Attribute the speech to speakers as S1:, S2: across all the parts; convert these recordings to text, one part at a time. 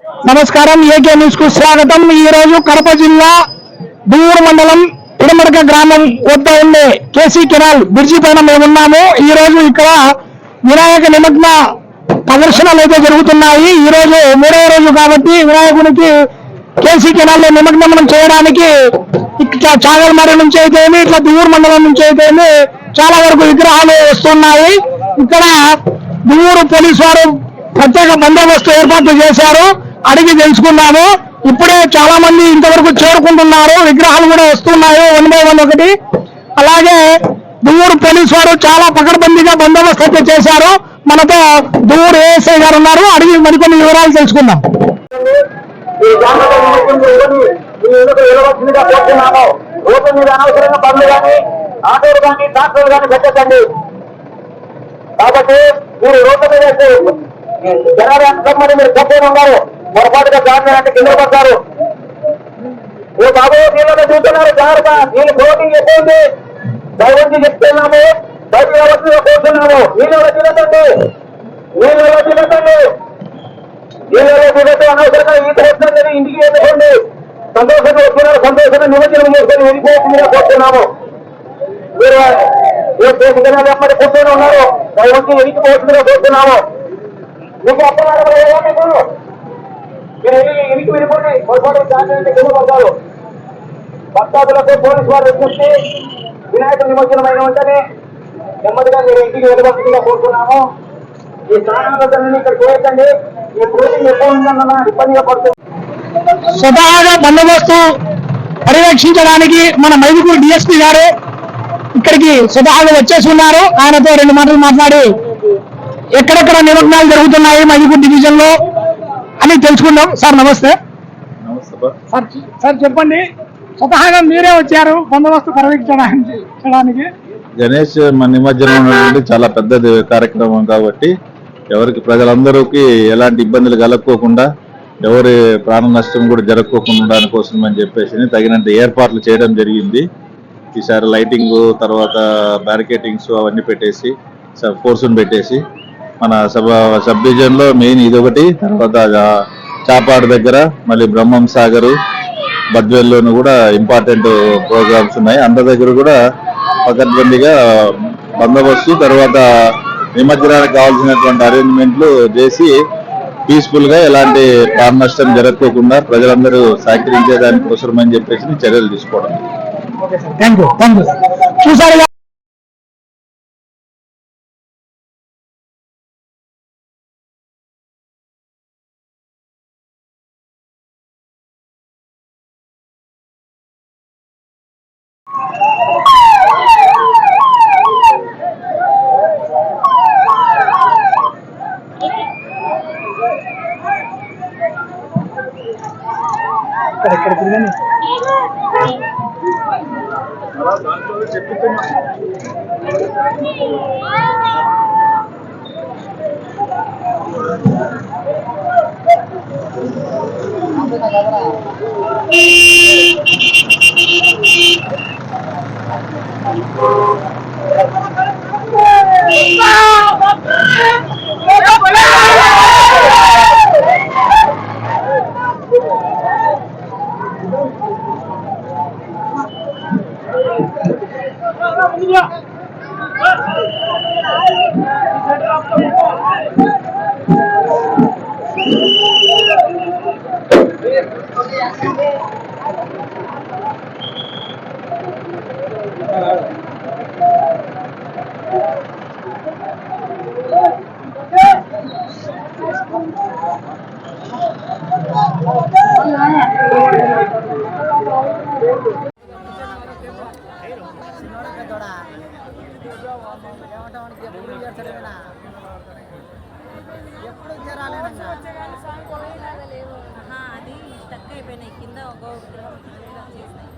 S1: నమస్కారం, AK news కు స్వాగతం. ఈ రోజు కడప జిల్లా దువ్వూరు మండలం పిడమడక గ్రామం వద్ద ఉండే కేసీ కెనాల్ బ్రిడ్జి పైన మేమున్నాము. ఈ రోజు ఇక్కడ వినాయక నిమగ్న ప్రదర్శనలు అయితే జరుగుతున్నాయి. ఈ రోజు 3వ రోజు కాబట్టి వినాయకునికి కేసీ కెనాల్లో నిమగ్నం చేయడానికి ఇట్లా చాగల్మారి నుంచి అయితేమి, ఇట్లా దువ్వూరు మండలం నుంచి అయితేమి చాలా వరకు విగ్రహాలు వస్తున్నాయి. ఇక్కడ దువ్వూరు పోలీసు వారు ప్రత్యేక బందోబస్తు ఏర్పాట్లు చేశారు. అడిగి తెలుసుకున్నాము. ఇప్పుడే చాలా మంది ఇంతవరకు చేరుకుంటున్నారు. విగ్రహాలు కూడా వస్తున్నాయి 1 by 1 ఒకటి. అలాగే దువ్వూరు పోలీసు వారు చాలా పకడ్బందీగా బందోబస్తు అయితే చేశారు. మనతో దువ్వూరు ఏఎస్ఐ గారు ఉన్నారు. అడిగి మరికొన్ని వివరాలు తెలుసుకుందాం.
S2: రోడ్డు మీద అనవసరంగా బండ్లు కానీ ఆటోలు కానీ ట్రాక్టర్లు కానీ పెట్టండి. కాబట్టి మీరు రోడ్డు మీద జనాలు మీరు తప్పని ఉన్నారు. పొరపాటుగా జాగ్రత్త అంటే కింద పడతారు. మీరు బాబు నీళ్ళలో చూస్తున్నారు, జాగ్రత్త. నీళ్ళు కోటింగ్ ఎక్కువ ఉంది. దయవంతి చెప్తున్నాము, బయట వ్యవస్థలో కూర్చున్నాము. నీళ్ళలో తిరగండి, నీళ్ళలో తిరగండి, నీళ్ళలో తిరగదు. అనవసరంగా ఈత వస్తుందని ఇంటికి వెళ్ళకండి. సంతోషంగా వస్తున్నారు, సంతోషంగా నిమజ్జనం చేసుకొని వెళ్ళిపోతుందిగా కోరుతున్నాము. మీరు ఎమ్మడి కూర్చొని ఉన్నారు, దయవంతి వెళ్ళిపోతుందిగా కోరుతున్నాము. మీకు అర్థం మీరు ఎనికి వెళ్ళిపోండి. పొరపాటు జాగ్రత్త కింద పడతారు. భక్తాదులకు పోలీసు వారు వచ్చి వినాయక నిమజ్జనమైన వెంటనే నెమ్మదిగా మీరు ఇంటికి వెళ్ళవలసిందిగా కోరుతున్నాము. ఈ స్నానాలన్నీ ఇక్కడ చేయకండి. ఈ కోటింగ్ ఎక్కువ ఉందన్న ఇబ్బందిగా పడుతుంది.
S1: స్వతహాగా బందోబస్తు పర్యవేక్షించడానికి మన మైదుకూరు డిఎస్పీ గారు ఇక్కడికి స్వతహాగా వచ్చేసి ఉన్నారు. ఆయనతో 2 మాటలు మాట్లాడి ఎక్కడెక్కడ నిమగ్నాలు జరుగుతున్నాయి మైదుకూరు డివిజన్ లో అని తెలుసుకుందాం. సార్ నమస్తే. సార్ చెప్పండి, స్వతహాగా మీరే వచ్చారు బందోబస్తు పర్యవేక్షించడానికి.
S3: గణేష్ నిమజ్జనం అనేది చాలా పెద్ద కార్యక్రమం కాబట్టి ఎవరికి ప్రజలందరికీ ఎలాంటి ఇబ్బందులు కలగకోకుండా ఎవరి ప్రాణ నష్టం కూడా జరగకోకుండా దానికోసం అని చెప్పేసి తగినంత ఏర్పాట్లు చేయడం జరిగింది. ఈసారి లైటింగ్, తర్వాత బ్యారికేటింగ్స్ అవన్నీ పెట్టేసి ఫోర్సును పెట్టేసి మన సబ్ డివిజన్ లో మెయిన్ ఇదొకటి, తర్వాత చాపాడు దగ్గర మళ్ళీ బ్రహ్మం సాగర్ బద్వేల్లోనూ కూడా ఇంపార్టెంట్ ప్రోగ్రామ్స్ ఉన్నాయి. అందరి దగ్గర కూడా పకడ్బందీగా బందోబస్తు, తర్వాత నిమజ్జనానికి కావాల్సినటువంటి అరేంజ్మెంట్లు చేసి పీస్ఫుల్ గా ఎలాంటి ప్రాణ నష్టం జరగకోకుండా ప్రజలందరూ సహకరించే దానికోసం అని చెప్పేసి చర్యలు తీసుకోవడం.
S1: చూసారు ఇక్కడ తిరగండి.
S4: ఎప్పుడు చేరాలేనన్నా అది స్టక్ అయిపోయినాయి కింద ఒక చేసినాయి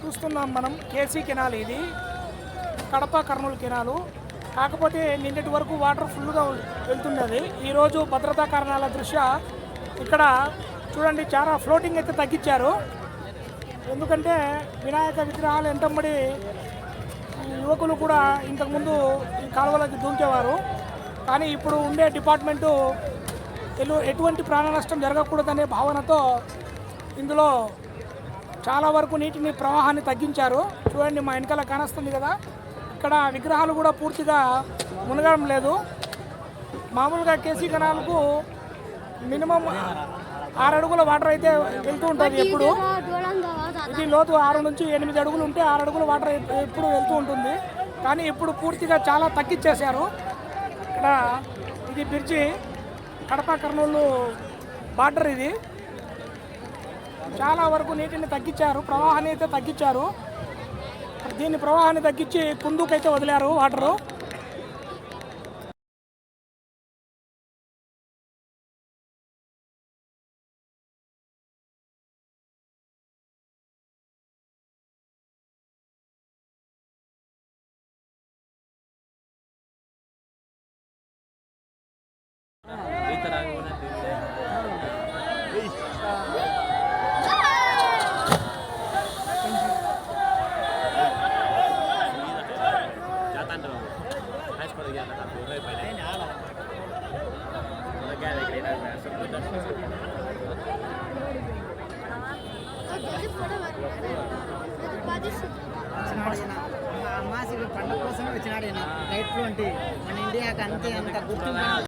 S1: చూస్తున్నాం మనం కేసీ కెనాల్, ఇది కడప కర్నూలు కెనాలు. కాకపోతే నిన్నటి వరకు వాటర్ ఫుల్గా వెళ్తున్నది. ఈరోజు భద్రతా కారణాల దృష్ట్యా ఇక్కడ చూడండి చాలా ఫ్లోటింగ్ అయితే తగ్గించారు. ఎందుకంటే వినాయక విగ్రహాలు ఎంతబడి యువకులు కూడా ఇంతకుముందు ఈ కాలువలకి దూకేవారు. కానీ ఇప్పుడు ఉండే డిపార్ట్మెంటు ఎటువంటి ప్రాణ నష్టం జరగకూడదనే భావనతో ఇందులో చాలా వరకు నీటిని ప్రవాహాన్ని తగ్గించారు. చూడండి మా వెనకాల కానొస్తుంది కదా, ఇక్కడ విగ్రహాలు కూడా పూర్తిగా మునగడం లేదు. మామూలుగా కేసీ కెనాల్కు మినిమం 6 అడుగుల వాటర్ అయితే వెళ్తూ ఉంటుంది ఎప్పుడు. ఇది లోతు 6 నుంచి 8 అడుగులు ఉంటే 6 అడుగుల వాటర్ ఎప్పుడు వెళ్తూ ఉంటుంది. కానీ ఇప్పుడు పూర్తిగా చాలా తగ్గించేశారు. ఇక్కడ ఇది బ్రిడ్జి, కడప కర్నూలు బార్డర్. ఇది చాలా వరకు నీటిని తగ్గించారు, ప్రవాహాన్ని అయితే తగ్గించారు. దీని ప్రవాహాన్ని తగ్గించి కుందుకైతే వదిలారు వాటరు.
S5: అమ్మాసి పండుగ కోసమే వచ్చినాడు ఈయన. లైట్లు అంటే మన ఇండియాకి అంతే అంత గుర్తింపు.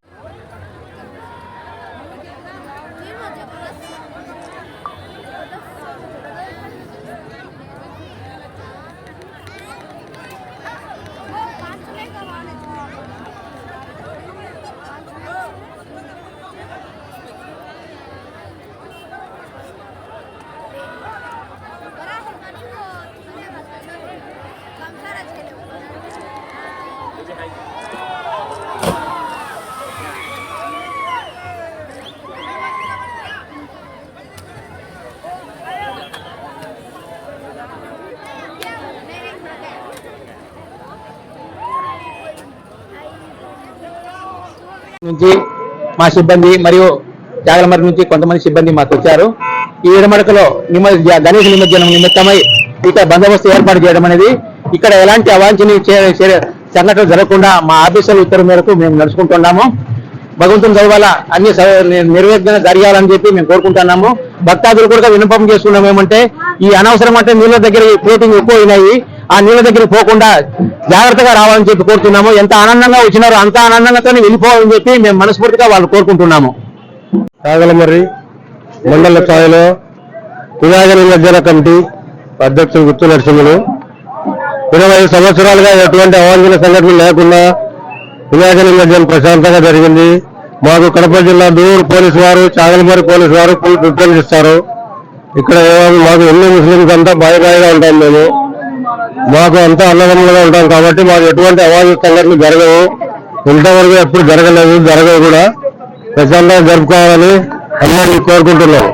S6: నుంచి మా సిబ్బంది మరియు జాగలమరి నుంచి కొంతమంది సిబ్బంది మాకు వచ్చారు. ఈ ఇడమడకలో గణేష నిమజ్జనం నిమిత్తమై ఇక్కడ బందోబస్తు ఏర్పాటు చేయడం అనేది, ఇక్కడ ఎలాంటి అవాంఛనీయ సంఘటనలు జరగకుండా మా ఆఫీసర్ల ఉత్తర్వు మేరకు మేము నడుచుకుంటున్నాము. భగవంతుని దయ వల్ల అన్ని నిర్విఘ్నంగా జరగాలని చెప్పి మేము కోరుకుంటున్నాము. భక్తాదులు కూడా విన్నపం చేసుకున్నాం ఏమంటే, ఈ అనవసరం అంటే నీళ్ళ దగ్గర ఫ్లోటింగ్ ఎక్కువ అయినాయి, ఆ నీళ్ళ దగ్గరికి పోకుండా జాగ్రత్తగా రావాలని చెప్పి కోరుతున్నాము. ఎంత ఆనందంగా వచ్చినారో అంత ఆనందంగానే వెళ్ళిపోవాలని చెప్పి మేము మనస్ఫూర్తిగా వాళ్ళు కోరుకుంటున్నాము.
S7: కాగలమర్రి మండల స్థాయిలో వినాయక నిమజ్జన కమిటీ అధ్యక్షులు గుత్తు నరసింహులు 20 సంవత్సరాలుగా ఎటువంటి అవాంఛనీయ సంఘటనలు లేకుండా వినాయక నిమజ్జనం ప్రశాంతంగా జరిగింది. మాకు కడప జిల్లా దూరు పోలీసు వారు, చాగలమర్రి పోలీసు వారు ఫుల్ ప్రిఫరెన్స్ ఇస్తారు. ఇక్కడ మాకు ఎన్ని ముస్లింస్ అంతా బాయిగా ఉంటాం. మేము మాకు అంతా అన్నదమ్ములుగా ఉంటాం కాబట్టి మాకు ఎటువంటి అవాంఛనీయ సంఘటనలు జరగవు. ఇంతవరకు ఎప్పుడు జరగలేదు, జరగవు కూడా. ప్రశాంతంగా జరుపుకోవాలని అందరినీ కోరుకుంటున్నాం.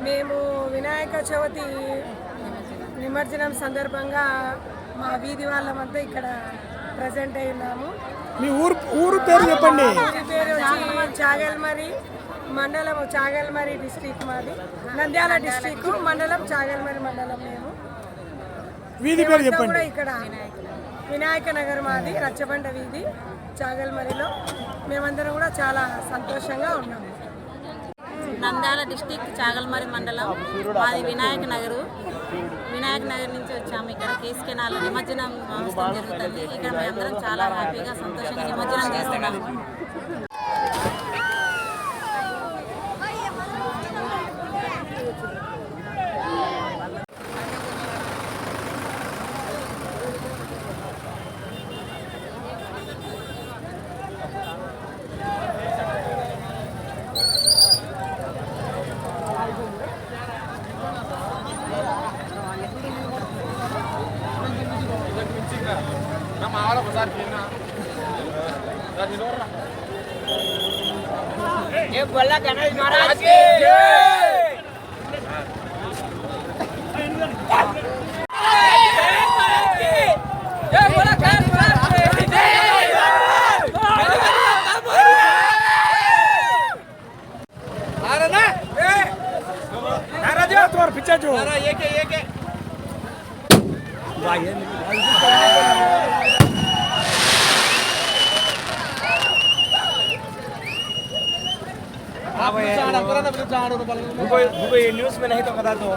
S8: మేము వినాయక చవితి నిమజ్జనం సందర్భంగా మా వీధి వాళ్ళమంతా ఇక్కడ ప్రజెంట్ అయినాము.
S1: మీ ఊరు పేరు చెప్పండి.
S8: ఊరి పేరు వచ్చి చాగల్మరి, మండలం చాగల్మరి డిస్ట్రిక్ట్ మాది, నంద్యాల డిస్ట్రిక్ట్, మండలం చాగల్మరి మండలం. మేము
S1: వీధి పేరు చెప్పండి.
S8: కూడా ఇక్కడ వినాయక నగర్ మాది, రచ్చబండ వీధి, చాగల్మరిలో. మేమందరం కూడా చాలా సంతోషంగా ఉన్నాము.
S4: నంద్యాల డిస్టిక్ చాగల్మరి మండలం, మాది వినాయక నగర్ నుంచి వచ్చాము. ఇక్కడ కేసీ కెనాల్ నిమజ్జనం మహోత్సవం జరుగుతుంది. ఇక్కడ మేమందరం చాలా హ్యాపీగా సంతోషంగా నిమజ్జనం చేస్తున్నాము.
S5: न्यूज में नहीं तो बता दो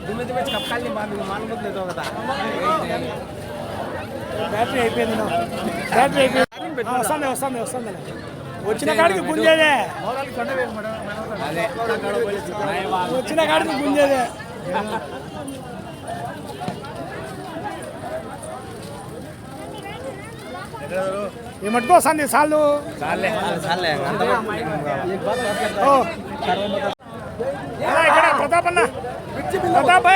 S5: तुम्हें कपकाल नहीं मालूम ले दो बता బ్యాటరీ అయిపోయింది వస్తాంలే వచ్చిన కాడికి గుంజేదే వచ్చిన కాడికి గుంజేదే ఈ మట్టుకు వస్తుంది సార్లు ఇక్కడ ప్రతాప్ అన్న ప్రతాప్